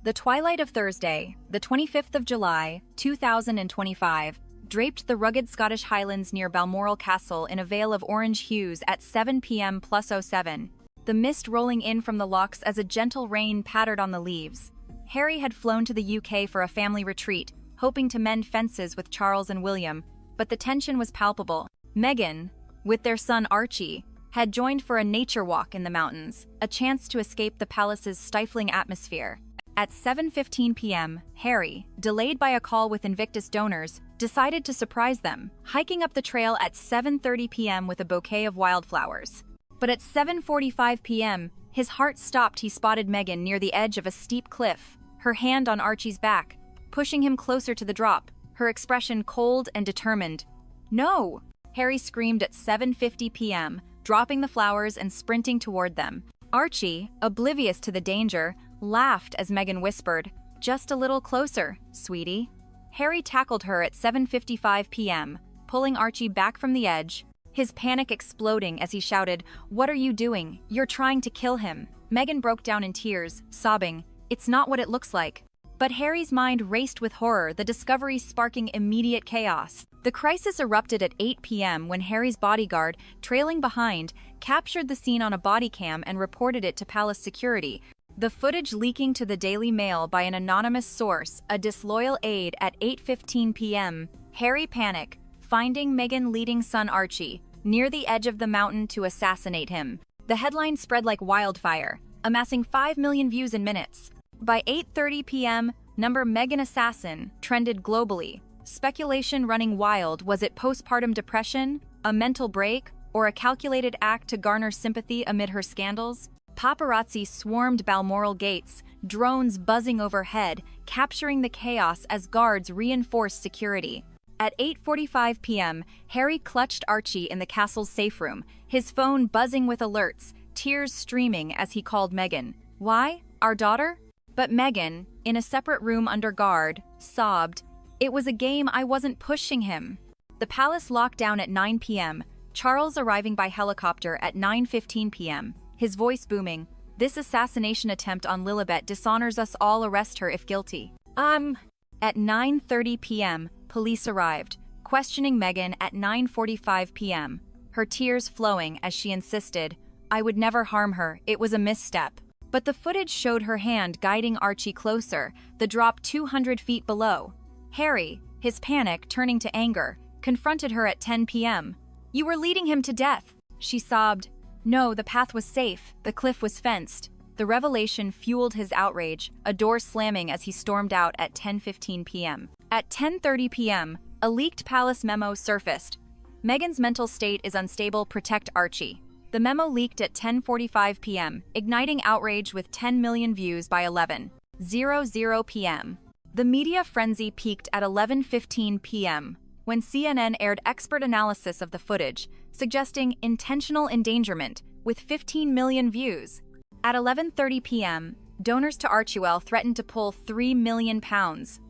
The twilight of Thursday, the 25th of July, 2025, draped the rugged Scottish Highlands near Balmoral Castle in a veil of orange hues at 7 p.m. plus 07. The mist rolling in from the lochs as a gentle rain pattered on the leaves. Harry had flown to the UK for a family retreat, hoping to mend fences with Charles and William, but the tension was palpable. Meghan, with their son Archie, had joined for a nature walk in the mountains, a chance to escape the palace's stifling atmosphere. At 7:15 p.m., Harry, delayed by a call with Invictus donors, decided to surprise them, hiking up the trail at 7:30 p.m. with a bouquet of wildflowers. But at 7:45 p.m., his heart stopped. He spotted Meghan near the edge of a steep cliff, her hand on Archie's back, pushing him closer to the drop, her expression cold and determined. "No!" Harry screamed at 7:50 p.m., dropping the flowers and sprinting toward them. Archie, oblivious to the danger, laughed as Meghan whispered, "Just a little closer, sweetie." Harry tackled her at 7:55 p.m., pulling Archie back from the edge, his panic exploding as he shouted, "What are you doing? You're trying to kill him." Meghan broke down in tears, sobbing, "It's not what it looks like." But Harry's mind raced with horror, the discovery sparking immediate chaos. The crisis erupted at 8 p.m. when Harry's bodyguard, trailing behind, captured the scene on a body cam and reported it to palace security. The footage leaking to the Daily Mail by an anonymous source, a disloyal aide at 8:15 p.m. Harry panicked, finding Meghan leading son Archie near the edge of the mountain to assassinate him. The headline spread like wildfire, amassing 5 million views in minutes. By 8:30 p.m., number Meghan assassin trended globally. Speculation running wild: was it postpartum depression, a mental break, or a calculated act to garner sympathy amid her scandals? Paparazzi swarmed Balmoral gates, drones buzzing overhead, capturing the chaos as guards reinforced security. At 8:45 p.m., Harry clutched Archie in the castle's safe room, his phone buzzing with alerts, tears streaming as he called Meghan. "Why? Our daughter?" But Meghan, in a separate room under guard, sobbed, "It was a game. I wasn't pushing him." The palace locked down at 9 p.m., Charles arriving by helicopter at 9:15 p.m., his voice booming, "This assassination attempt on Lilibet dishonors us all. Arrest her if guilty." At 9:30 p.m., police arrived, questioning Meghan at 9:45 p.m., her tears flowing as she insisted, "I would never harm her. It was a misstep." But the footage showed her hand guiding Archie closer, the drop 200 feet below. Harry, his panic turning to anger, confronted her at 10 p.m. "You were leading him to death," she sobbed. "No, the path was safe. The cliff was fenced." The revelation fueled his outrage, a door slamming as he stormed out at 10:15 p.m. At 10:30 p.m., a leaked palace memo surfaced. "Meghan's mental state is unstable. Protect Archie." The memo leaked at 10:45 p.m., igniting outrage with 10 million views by 11:00 p.m. The media frenzy peaked at 11:15 p.m., when CNN aired expert analysis of the footage, suggesting intentional endangerment, with 15 million views. At 11:30 p.m., donors to Archewell threatened to pull £3 million,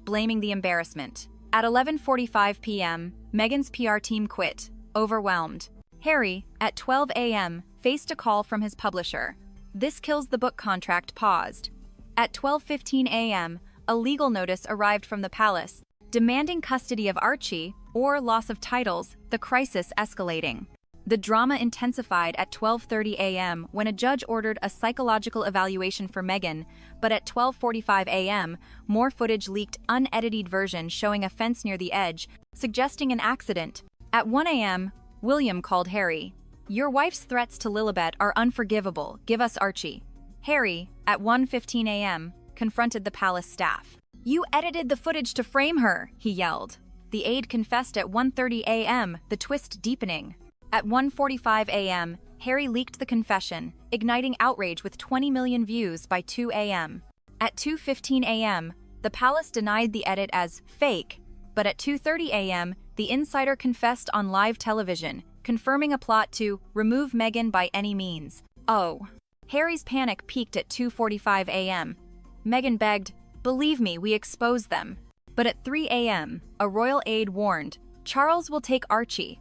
blaming the embarrassment. At 11:45 p.m., Meghan's PR team quit, overwhelmed. Harry, at 12 a.m., faced a call from his publisher. "This kills the book contract," paused. At 12:15 a.m., a legal notice arrived from the palace, demanding custody of Archie or loss of titles, the crisis escalating. The drama intensified at 12:30 a.m. when a judge ordered a psychological evaluation for Meghan, but at 12:45 a.m., more footage leaked, unedited version showing a fence near the edge, suggesting an accident. At 1 a.m., William called Harry. "Your wife's threats to Lilibet are unforgivable. Give us Archie." Harry, at 1:15 a.m., confronted the palace staff. "You edited the footage to frame her," he yelled. The aide confessed at 1:30 a.m., the twist deepening. At 1:45 a.m., Harry leaked the confession, igniting outrage with 20 million views by 2 a.m. At 2:15 a.m., the palace denied the edit as fake, but at 2:30 a.m., the insider confessed on live television, confirming a plot to remove Meghan by any means. Harry's panic peaked at 2:45 a.m. Meghan begged, "Believe me, we exposed them." But at 3 a.m., a royal aide warned, "Charles will take Archie."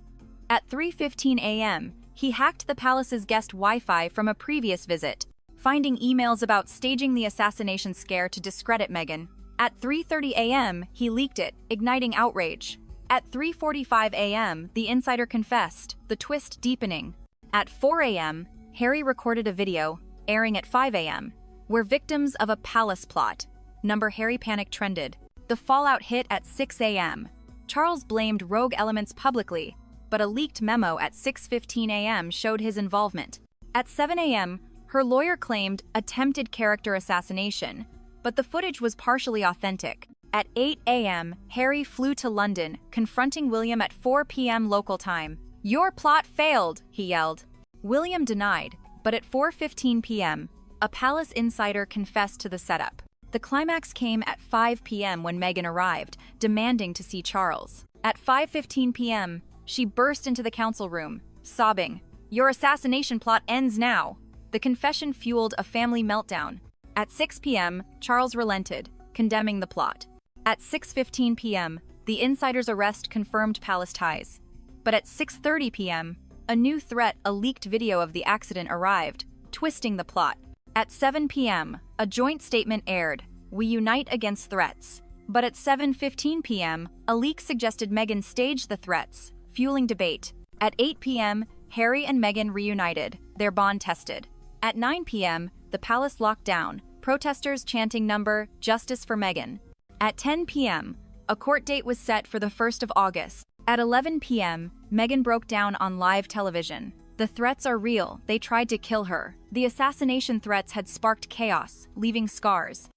At 3:15 a.m., he hacked the palace's guest Wi-Fi from a previous visit, finding emails about staging the assassination scare to discredit Meghan. At 3:30 a.m., he leaked it, igniting outrage. At 3:45 a.m., the insider confessed, the twist deepening. At 4 a.m., Harry recorded a video, airing at 5 a.m. We're victims of a palace plot. Number Harry panic trended. The fallout hit at 6 a.m. Charles blamed rogue elements publicly, but a leaked memo at 6:15 a.m. showed his involvement. At 7 a.m., her lawyer claimed attempted character assassination, but the footage was partially authentic. At 8 a.m., Harry flew to London, confronting William at 4 p.m. local time. "Your plot failed," he yelled. William denied, but at 4:15 p.m., a palace insider confessed to the setup. The climax came at 5 p.m. when Meghan arrived, demanding to see Charles. At 5:15 p.m., she burst into the council room, sobbing, "Your assassination plot ends now." The confession fueled a family meltdown. At 6 p.m., Charles relented, condemning the plot. At 6:15 p.m., the insider's arrest confirmed palace ties. But at 6:30 p.m., a new threat, a leaked video of the accident arrived, twisting the plot. At 7 p.m., a joint statement aired, "We unite against threats." But at 7:15 p.m., a leak suggested Meghan staged the threats, fueling debate. At 8 p.m., Harry and Meghan reunited, their bond tested. At 9 p.m., the palace locked down, protesters chanting number "Justice for Meghan." At 10 p.m., a court date was set for the 1st of August. At 11 p.m., Meghan broke down on live television. "The threats are real. They tried to kill her." The assassination threats had sparked chaos, leaving scars.